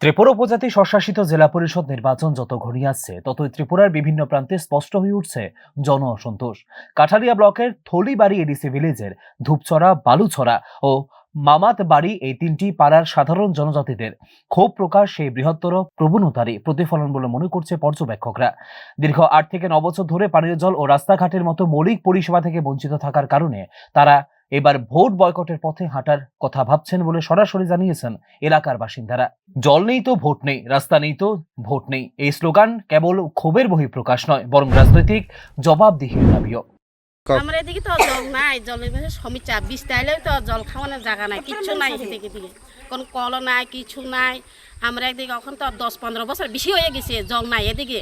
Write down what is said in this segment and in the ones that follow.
ত্রিপুরা উপজাতি স্বশাসিত জেলা পরিষদ নির্বাচন যত ঘনিয়ে আসছে ততই ত্রিপুরার বিভিন্ন প্রান্তে স্পষ্ট হয়ে উঠছে জন অসন্তোষ। কাঠারিয়া ব্লকের থলিবাড়ি এডিসি ভিলেজের ধূপছড়া, বালুছড়া ও মামাত বাড়ি এই তিনটি পাড়ার সাধারণ জনজাতিদের ক্ষোভ প্রকাশ সেই বৃহত্তর প্রবণতারই প্রতিফলন বলে মনে করছে পর্যবেক্ষকরা। দীর্ঘ 8 থেকে 9 বছর ধরে পানীয় জল ও রাস্তাঘাটের মতো মৌলিক পরিষেবা থেকে বঞ্চিত থাকার কারণে তারা এবার ভোট বয়কটের পথে হাঁটার কথা ভাবছেন বলে সরাসরি জানিয়েছেন এলাকার বাসিন্দারা। জল নেই তো ভোট নেই, রাস্তা নেই তো ভোট নেই, এই স্লোগান কেবল ক্ষোভের বহিঃপ্রকাশ নয়, বরং রাজনৈতিক জবাবদিহির দাবিও। আমরা এদিকে তো জল নাই, জলের সমস্যা। বৃষ্টি তো জল খাওয়ানোর জায়গা নাই, কিচ্ছু নাই এদিকে দিকে, কোনো কল নাই, কিছু নাই। আমরা একদিকে এখন তো 10-15 বছর বেশি হয়ে গেছে জল নাই এদিকে।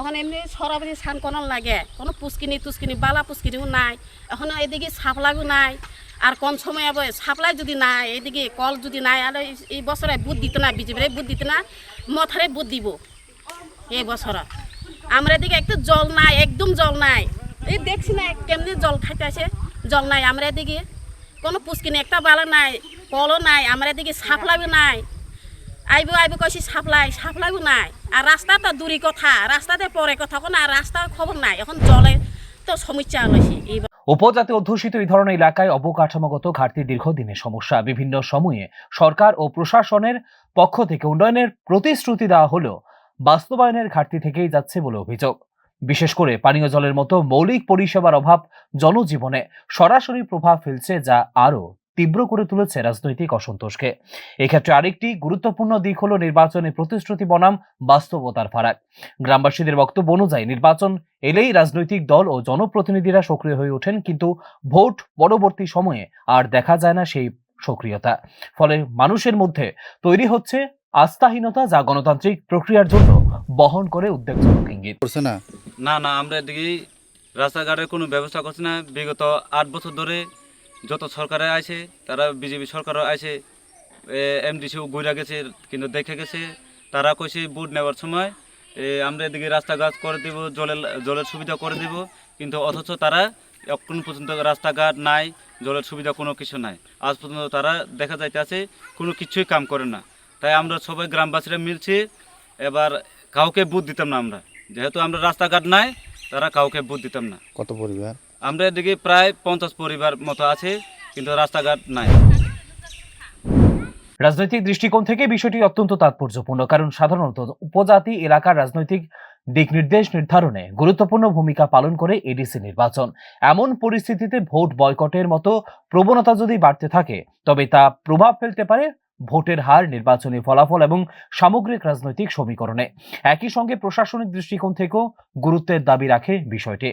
এখন এমনি সরাবরি স্নান করার লাগে, কোনো পুষ্কিনি বালা পুষ্কিনিও নাই। এখন এদিকে সাপ্লাইও নাই। আর কোন সময় আবার সাপ্লাই যদি নাই, এদিকে কল যদি নাই, আর এই বছরে বুথ দিত না, বিজেপির বুথ দিত না, মথারে বুথ দিব এই বছর। আমরা এদিকে একটু জল নাই, একদম জল নাই। এই দেখছি না কেমনি জল খাইতে আসে, জল নাই। আমরা এদিকে কোনো পুষ্কিনি একটা বালা নাই, কলও নাই। আমরা এদিকে সাপ্লাইও নাই। আইব কইছি সাপ্লাইও নাই। আর রাস্তা তো দূরই কথা, রাস্তাতে পরে কথা, কোনো আর রাস্তার খবর নাই। এখন জলে তো সমস্যা হয়েছে। উপজাতি অধ্যুষিত এই ধরনের এলাকায় অবকাঠামোগত ঘাটতি দীর্ঘদিনের সমস্যা। বিভিন্ন সময়ে সরকার ও প্রশাসনের পক্ষ থেকে উন্নয়নের প্রতিশ্রুতি দেওয়া হলেও বাস্তবায়নের ঘাটতি থেকেই যাচ্ছে বলে অভিযোগ। বিশেষ করে পানীয় জলের মতো মৌলিক পরিষেবার অভাব জনজীবনে সরাসরি প্রভাব ফেলছে, যা আরও তীব্র করে তুলেছে রাজনৈতিক অসন্তোষকে। এক্ষেত্রে আরেকটি গুরুত্বপূর্ণ দিক হলো নির্বাচনের প্রতিশ্রুতি বনাম বাস্তবতার ফারাক। গ্রামবাসীদের বক্তব্য অনুযায়ী নির্বাচন এলেই রাজনৈতিক দল ও জনপ্রতিনিধিরা সক্রিয় হয়ে ওঠেন, কিন্তু ভোট পরবর্তী সময়ে আর দেখা যায় না সেই সক্রিয়তা। ফলে মানুষের মধ্যে তৈরি হচ্ছে আস্থাহীনতা, যা গণতান্ত্রিক প্রক্রিয়ার জন্য বহন করে উদ্বেগজনক ইঙ্গিত। না আমরা এদিকে রাস্তাঘাটের কোনো ব্যবস্থা করছে না। বিগত 8 বছর ধরে যত সরকারে আছে, তারা বিজেপি সরকারও আছে, এমডিসিও ঘুরে গেছে, কিন্তু দেখে গেছে। তারা কইছে ভোট নেওয়ার সময় আমরা এদিকে রাস্তাঘাট করে দেব, জলের সুবিধা করে দেব, কিন্তু অথচ তারা এখন পর্যন্ত রাস্তাঘাট নাই, জলের সুবিধা কোনো কিছু নাই। আজ পর্যন্ত তারা দেখা যাইতেছে কোনো কিছুই কাম করে না। তাই আমরা সবাই গ্রামবাসীরা মিলছি, এবার কাউকে ভোট দিতাম না। আমরা যেহেতু আমরা রাস্তাঘাট নাই, তারা কাউকে ভোট দিতাম না। কত পরিবার? আমরা এদিকে প্রায় 50 পরিবার মতো আছে, কিন্তু রাস্তাঘাট নাই। রাজনৈতিক দৃষ্টিকোণ থেকে বিষয়টি অত্যন্ত তাৎপর্যপূর্ণ, কারণ সাধারণত উপজাতি এলাকার রাজনৈতিক দিক নির্দেশ নির্ধারণে গুরুত্বপূর্ণ ভূমিকা পালন করে এডিসি নির্বাচন। এমন পরিস্থিতিতে ভোট বয়কটের মতো প্রবণতা যদি বাড়তে থাকে, তবে তা প্রভাব ফেলতে পারে ভোটের হার, নির্বাচনী ফলাফল এবং সামগ্রিক রাজনৈতিক সমীকরণে। একই সঙ্গে প্রশাসনিক দৃষ্টিকোণ থেকেও গুরুত্বের দাবি রাখে বিষয়টি।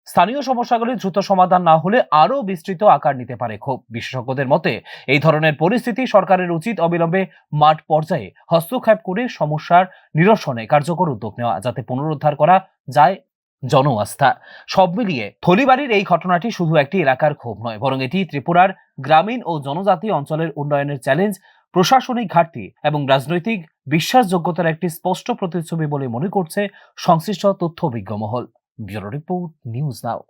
স্থানীয় সমস্যাগুলি দ্রুত সমাধান না হলে আরও বিস্তৃত আকার নিতে পারে ক্ষোভ। বিশেষজ্ঞদের মতে এই ধরনের পরিস্থিতি সরকারের উচিত অবিলম্বে মাঠ পর্যায়ে হস্তক্ষেপ করে সমস্যার নিরসনে কার্যকর উদ্যোগ নেওয়া, যাতে পুনরুদ্ধার করা যায় জন আস্থা। সব মিলিয়ে থলিবাড়ির এই ঘটনাটি শুধু একটি এলাকার ক্ষোভ নয়, বরং এটি ত্রিপুরার গ্রামীণ ও জনজাতি অঞ্চলের উন্নয়নের চ্যালেঞ্জ, প্রশাসনিক ঘাটতি এবং রাজনৈতিক বিশ্বাসযোগ্যতার একটি স্পষ্ট প্রতিচ্ছবি বলে মনে করছে সংশ্লিষ্ট তথ্যবিজ্ঞ মহল। Bureau report, news now.